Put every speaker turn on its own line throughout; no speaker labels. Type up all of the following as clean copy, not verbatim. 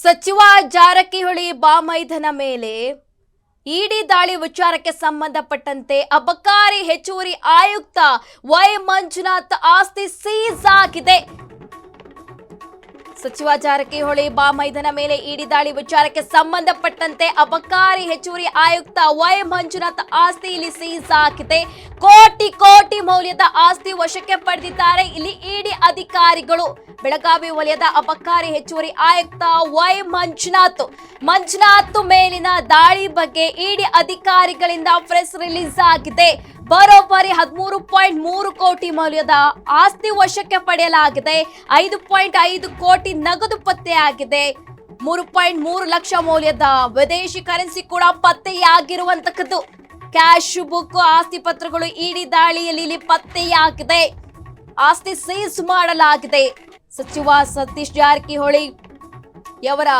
ಸಚಿವ ಜಾರಕಿಹೊಳಿ ಬಾಮೈದನ ಮೇಲೆ ಇಡಿ ದಾಳಿ ವಿಚಾರಕ್ಕೆ ಸಂಬಂಧಪಟ್ಟಂತೆ ಅಬಕಾರಿ ಹೆಚ್ಚುವರಿ ಆಯುಕ್ತ ವೈ ಮಂಜುನಾಥ್ ಆಸ್ತಿ ಸೀಸ್ ಆಗಿದೆ. ಸಚಿವ ಜಾರಕಿಹೊಳಿ ಬಾಮೈದನ ಮೇಲೆ ಇಡಿ ದಾಳಿ ವಿಚಾರಕ್ಕೆ ಸಂಬಂಧಪಟ್ಟಂತೆ ಅಬಕಾರಿ ಹೆಚ್ಚುವರಿ ಆಯುಕ್ತ ವೈ ಮಂಜುನಾಥ್ ಆಸ್ತಿ ಇಲ್ಲಿ ಸೀಸ್ ಆಗಿದೆ. ಕೋಟಿ ಕೋಟಿ ಮೌಲ್ಯದ ಆಸ್ತಿ ವಶಕ್ಕೆ ಪಡೆದಿದ್ದಾರೆ ಇಲ್ಲಿ ಇಡಿ ಅಧಿಕಾರಿಗಳು. ಬೆಳಗಾವಿ ವಲಯದ ಅಬಕಾರಿ ಹೆಚ್ಚುವರಿ ಆಯುಕ್ತ ವೈ ಮಂಜುನಾಥ್ ಮೇಲಿನ ದಾಳಿ ಬಗ್ಗೆ ಇಡಿ ಅಧಿಕಾರಿಗಳಿಂದ ಪ್ರೆಸ್ ರಿಲೀಸ್ ಆಗಿದೆ. ಬರೋಬ್ಬರಿ 13.3 ಕೋಟಿ ಮೌಲ್ಯದ ಆಸ್ತಿ ವಶಕ್ಕೆ ಪಡೆಯಲಾಗಿದೆ. 5.5 ಕೋಟಿ ನಗದು ಪತ್ತೆಯಾಗಿದೆ. 3.3 ಲಕ್ಷ ಮೌಲ್ಯದ ವಿದೇಶಿ ಕರೆನ್ಸಿ ಕೂಡ ಪತ್ತೆಯಾಗಿರುವಂತದ್ದು. ಕ್ಯಾಶ್ ಬುಕ್, ಆಸ್ತಿ ಪತ್ರಗಳು ಇಡಿ ದಾಳಿಯಲ್ಲಿ ಇಲ್ಲಿ ಪತ್ತೆಯಾಗಿದೆ. ಆಸ್ತಿ ಸೀಸ್ ಮಾಡಲಾಗಿದೆ. ಸಚಿವ ಸತೀಶ್ ಜಾರಕಿಹೊಳಿ ಯವರ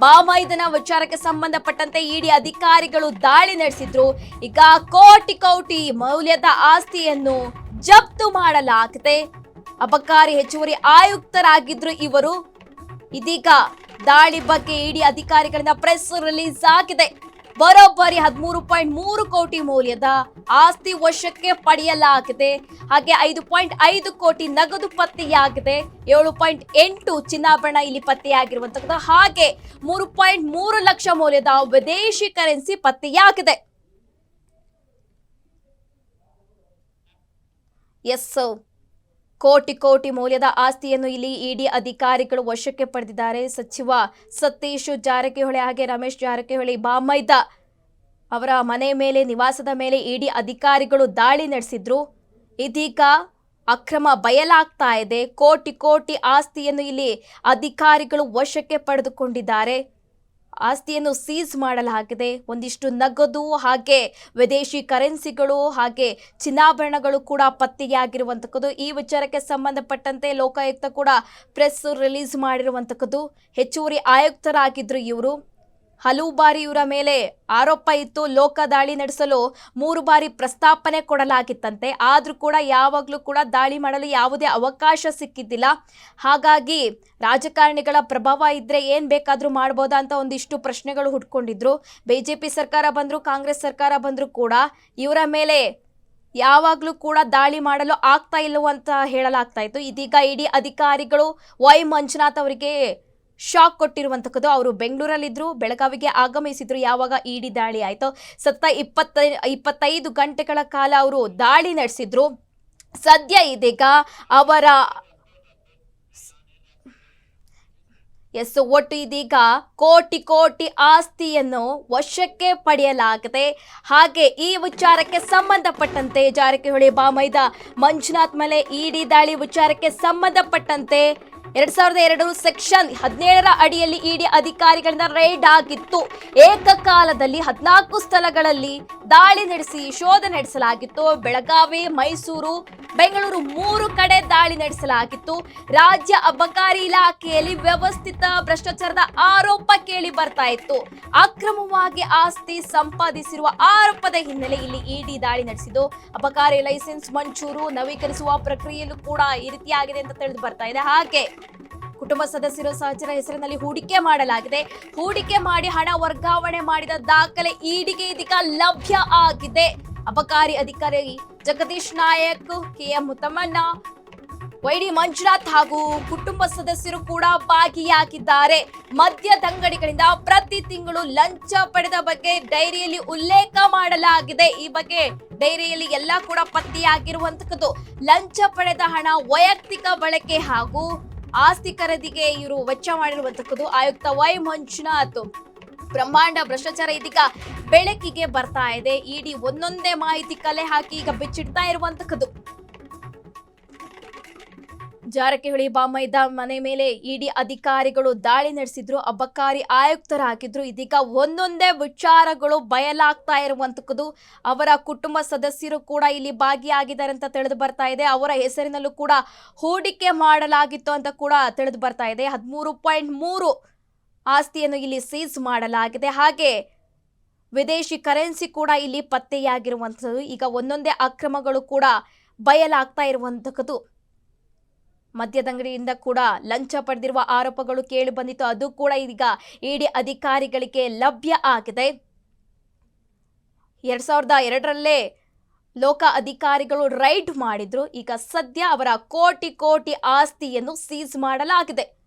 ಬಾಮೈದನ ವಿಚಾರಕ್ಕೆ ಸಂಬಂಧಪಟ್ಟಂತೆ ಇಡಿ ಅಧಿಕಾರಿಗಳು ದಾಳಿ ನಡೆಸಿದ್ರು. ಈಗ ಕೋಟಿ ಕೋಟಿ ಮೌಲ್ಯದ ಆಸ್ತಿಯನ್ನು ಜಪ್ತು ಮಾಡಲಾಗಿದೆ. ಅಬಕಾರಿ ಹೆಚ್ಚುವರಿ ಆಯುಕ್ತರಾಗಿದ್ರು ಇವರು. ಇದೀಗ ದಾಳಿ ಬಗ್ಗೆ ಇಡಿ ಅಧಿಕಾರಿಗಳಿಂದ ಪ್ರೆಸ್ ರಿಲೀಸ್ ಆಗಿದೆ. ಬರೋಬ್ಬರಿ 13.3 ಕೋಟಿ ಮೌಲ್ಯದ ಆಸ್ತಿ ವಶಕ್ಕೆ ಪಡೆಯಲಾಗಿದೆ. ಹಾಗೆ 5.5 ಕೋಟಿ ನಗದು ಪತ್ತೆಯಾಗಿದೆ. 7.8 ಚಿನ್ನಾಭರಣ ಇಲ್ಲಿ ಪತ್ತೆಯಾಗಿರುವಂತದ್ದು. ಹಾಗೆ 3.3 ಲಕ್ಷ ಮೌಲ್ಯದ ವಿದೇಶಿ ಕರೆನ್ಸಿ ಪತ್ತೆಯಾಗಿದೆ. ಎಸ್, ಕೋಟಿ ಕೋಟಿ ಮೌಲ್ಯದ ಆಸ್ತಿಯನ್ನು ಇಲ್ಲಿ ಇಡಿ ಅಧಿಕಾರಿಗಳು ವಶಕ್ಕೆ ಪಡೆದಿದ್ದಾರೆ. ಸಚಿವ ಸತೀಶ್ ಜಾರಕಿಹೊಳಿ ಹಾಗೆ ರಮೇಶ್ ಜಾರಕಿಹೊಳಿ ಬಾಮೈದ ಅವರ ಮನೆ ಮೇಲೆ, ನಿವಾಸದ ಮೇಲೆ ಇಡಿ ಅಧಿಕಾರಿಗಳು ದಾಳಿ ನಡೆಸಿದ್ರು. ಇದೀಗ ಅಕ್ರಮ ಬಯಲಾಗ್ತಾ ಇದೆ. ಕೋಟಿ ಕೋಟಿ ಆಸ್ತಿಯನ್ನು ಇಲ್ಲಿ ಅಧಿಕಾರಿಗಳು ವಶಕ್ಕೆ ಪಡೆದುಕೊಂಡಿದ್ದಾರೆ. ಆಸ್ತಿಯನ್ನು ಸೀಸ್ ಮಾಡಲಾಗಿದೆ. ಒಂದಿಷ್ಟು ನಗದು ಹಾಗೆ ವಿದೇಶಿ ಕರೆನ್ಸಿಗಳು ಹಾಗೆ ಚಿನ್ನಾಭರಣಗಳು ಕೂಡ ಪತ್ತೆಯಾಗಿರುವಂತಕ್ಕದ್ದು. ಈ ವಿಚಾರಕ್ಕೆ ಸಂಬಂಧಪಟ್ಟಂತೆ ಲೋಕಾಯುಕ್ತ ಕೂಡ ಪ್ರೆಸ್ ರಿಲೀಸ್ ಮಾಡಿರುವಂತಕ್ಕದ್ದು. ಹೆಚ್ಚುವರಿ ಆಯುಕ್ತರಾಗಿದ್ರು ಇವರು. ಹಲವು ಬಾರಿ ಇವರ ಮೇಲೆ ಆರೋಪ ಇತ್ತು. ಲೋಕ ದಾಳಿ ನಡೆಸಲು 3 ಬಾರಿ ಪ್ರಸ್ತಾಪನೆ ಕೊಡಲಾಗಿತ್ತಂತೆ. ಆದ್ರೂ ಕೂಡ ಯಾವಾಗಲೂ ಕೂಡ ದಾಳಿ ಮಾಡಲು ಯಾವುದೇ ಅವಕಾಶ ಸಿಕ್ಕಿದ್ದಿಲ್ಲ. ಹಾಗಾಗಿ ರಾಜಕಾರಣಿಗಳ ಪ್ರಭಾವ ಇದ್ರೆ ಏನ್ ಬೇಕಾದ್ರೂ ಮಾಡ್ಬೋದಾ ಅಂತ ಒಂದಿಷ್ಟು ಪ್ರಶ್ನೆಗಳು ಹುಟ್ಕೊಂಡಿದ್ರು. ಬಿಜೆಪಿ ಸರ್ಕಾರ ಬಂದ್ರು, ಕಾಂಗ್ರೆಸ್ ಸರ್ಕಾರ ಬಂದ್ರು ಕೂಡ ಇವರ ಮೇಲೆ ಯಾವಾಗಲೂ ಕೂಡ ದಾಳಿ ಮಾಡಲು ಆಗ್ತಾ ಇಲ್ಲವಂತ ಹೇಳಲಾಗ್ತಾ ಇತ್ತು. ಇದೀಗ ಇಡಿ ಅಧಿಕಾರಿಗಳು ವೈ ಮಂಜುನಾಥ್ ಅವರಿಗೆ ಶಾಕ್ ಕೊಟ್ಟಿರುವಂತಕ್ಕದ್ದು. ಅವರು ಬೆಂಗಳೂರಲ್ಲಿದ್ರು, ಬೆಳಗಾವಿಗೆ ಆಗಮಿಸಿದ್ರು ಯಾವಾಗ ಇಡಿ ದಾಳಿ ಆಯ್ತು. 25 ಗಂಟೆಗಳ ಕಾಲ ಅವರು ದಾಳಿ ನಡೆಸಿದ್ರು. ಸದ್ಯ ಇದೀಗ ಅವರ ಒಟ್ಟು ಇದೀಗ ಕೋಟಿ ಕೋಟಿ ಆಸ್ತಿಯನ್ನು ವಶಕ್ಕೆ ಪಡೆಯಲಾಗಿದೆ. ಹಾಗೆ ಈ ವಿಚಾರಕ್ಕೆ ಸಂಬಂಧಪಟ್ಟಂತೆ ಜಾರಕಿಹೊಳಿ ಬಾಮೈದ ಮಂಜುನಾಥ್ ಮೇಲೆ ಇಡಿ ದಾಳಿ ವಿಚಾರಕ್ಕೆ ಸಂಬಂಧಪಟ್ಟಂತೆ 2002 ಸೆಕ್ಷನ್ 17 ಅಡಿಯಲ್ಲಿ ಇಡಿ ಅಧಿಕಾರಿಗಳಿಂದ ರೈಡ್ ಆಗಿತ್ತು. ಏಕಕಾಲದಲ್ಲಿ 14 ಸ್ಥಳಗಳಲ್ಲಿ ದಾಳಿ ನಡೆಸಿ ಶೋಧ ನಡೆಸಲಾಗಿತ್ತು. ಬೆಳಗಾವಿ, ಮೈಸೂರು, ಬೆಂಗಳೂರು 3 ಕಡೆ ದಾಳಿ ನಡೆಸಲಾಗಿತ್ತು. ರಾಜ್ಯ ಅಬಕಾರಿ ಇಲಾಖೆಯಲ್ಲಿ ವ್ಯವಸ್ಥಿತ ಭ್ರಷ್ಟಾಚಾರದ ಆರೋಪ ಕೇಳಿ ಬರ್ತಾ ಇತ್ತು. ಅಕ್ರಮವಾಗಿ ಆಸ್ತಿ ಸಂಪಾದಿಸಿರುವ ಆರೋಪದ ಹಿನ್ನೆಲೆ ಇಲ್ಲಿ ಇಡಿ ದಾಳಿ ನಡೆಸಿದ್ದು. ಅಬಕಾರಿ ಲೈಸೆನ್ಸ್ ಮಂಜೂರು ನವೀಕರಿಸುವ ಪ್ರಕ್ರಿಯೆಯಲ್ಲೂ ಕೂಡ ಈ ರೀತಿಯಾಗಿದೆ ಅಂತ ತಿಳಿದು ಬರ್ತಾ ಇದೆ. ಹಾಗೆ ಕುಟುಂಬ ಸದಸ್ಯರು, ಸಹಚರ ಹೆಸರಿನಲ್ಲಿ ಹೂಡಿಕೆ ಮಾಡಲಾಗಿದೆ. ಹೂಡಿಕೆ ಮಾಡಿ ಹಣ ವರ್ಗಾವಣೆ ಮಾಡಿದ ದಾಖಲೆ ಇಡಿಗೆ ಇದೀಗ ಲಭ್ಯ ಆಗಿದೆ. ಅಬಕಾರಿ ಅಧಿಕಾರಿ ಜಗದೀಶ್ ನಾಯಕ್, ಕೆಎಂ ಮುತ್ತಮ್ಮಣ್ಣ, ವೈಡಿ ಮಂಜುನಾಥ್ ಹಾಗೂ ಕುಟುಂಬ ಸದಸ್ಯರು ಕೂಡ ಭಾಗಿಯಾಗಿದ್ದಾರೆ. ಮದ್ಯದಂಗಡಿಗಳಿಂದ ಪ್ರತಿ ತಿಂಗಳು ಲಂಚ ಪಡೆದ ಬಗ್ಗೆ ಡೈರಿಯಲ್ಲಿ ಉಲ್ಲೇಖ ಮಾಡಲಾಗಿದೆ. ಈ ಬಗ್ಗೆ ಡೈರಿಯಲ್ಲಿ ಎಲ್ಲ ಕೂಡ ಪತ್ತೆಯಾಗಿರುವಂತದ್ದು. ಲಂಚ ಪಡೆದ ಹಣ ವೈಯಕ್ತಿಕ ಬಳಕೆ ಹಾಗೂ ಆಸ್ತಿ ಖರೀದಿಗೆ ಇವರು ವೆಚ್ಚ ಮಾಡಿರುವಂತಕ್ಕದ್ದು. ಆಯುಕ್ತ ವೈ ಮಂಜುನಾಥ್ ಬ್ರಹ್ಮಾಂಡ ಭ್ರಷ್ಟಾಚಾರ ಇದೀಗ ಬೆಳಕಿಗೆ ಬರ್ತಾ ಇದೆ. ಇಡಿ ಒಂದೊಂದೇ ಮಾಹಿತಿ ಕಲೆ ಹಾಕಿ ಈಗ ಬಿಚ್ಚಿಡ್ತಾ ಇರುವಂತಕ್ಕದ್ದು. ಜಾರಕಿಹೊಳಿ ಬಾಮೈದ ಮನೆ ಮೇಲೆ ಇಡಿ ಅಧಿಕಾರಿಗಳು ದಾಳಿ ನಡೆಸಿದ್ರು. ಅಬಕಾರಿ ಆಯುಕ್ತರಾಗಿದ್ರು. ಇದೀಗ ಒಂದೊಂದೇ ವಿಚಾರಗಳು ಬಯಲಾಗ್ತಾ ಇರುವಂತಕ್ಕದ್ದು. ಅವರ ಕುಟುಂಬ ಸದಸ್ಯರು ಕೂಡ ಇಲ್ಲಿ ಭಾಗಿಯಾಗಿದ್ದಾರೆ ಅಂತ ತಿಳಿದು ಬರ್ತಾ ಇದೆ. ಅವರ ಹೆಸರಿನಲ್ಲೂ ಕೂಡ ಹೂಡಿಕೆ ಮಾಡಲಾಗಿತ್ತು ಅಂತ ಕೂಡ ತಿಳಿದು ಬರ್ತಾ ಇದೆ. 13.3 ಆಸ್ತಿಯನ್ನು ಇಲ್ಲಿ ಸೀಸ್ ಮಾಡಲಾಗಿದೆ. ಹಾಗೆ ವಿದೇಶಿ ಕರೆನ್ಸಿ ಕೂಡ ಇಲ್ಲಿ ಪತ್ತೆಯಾಗಿರುವಂಥದ್ದು. ಈಗ ಒಂದೊಂದೇ ಅಕ್ರಮಗಳು ಕೂಡ ಬಯಲಾಗ್ತಾ ಇರುವಂತಕ್ಕದ್ದು. ಮದ್ಯದಂಗಡಿಯಿಂದ ಕೂಡ ಲಂಚ ಪಡೆದಿರುವ ಆರೋಪಗಳು ಕೇಳಿ ಬಂದಿತ್ತು. ಅದು ಕೂಡ ಈಗ ಇಡಿ ಅಧಿಕಾರಿಗಳಿಗೆ ಲಭ್ಯ ಆಗಿದೆ. 2002ರಲ್ಲೇ ಲೋಕ ಅಧಿಕಾರಿಗಳು ರೈಡ್ ಮಾಡಿದ್ರು. ಈಗ ಸದ್ಯ ಅವರ ಕೋಟಿ ಕೋಟಿ ಆಸ್ತಿಯನ್ನು ಸೀಸ್ ಮಾಡಲಾಗಿದೆ.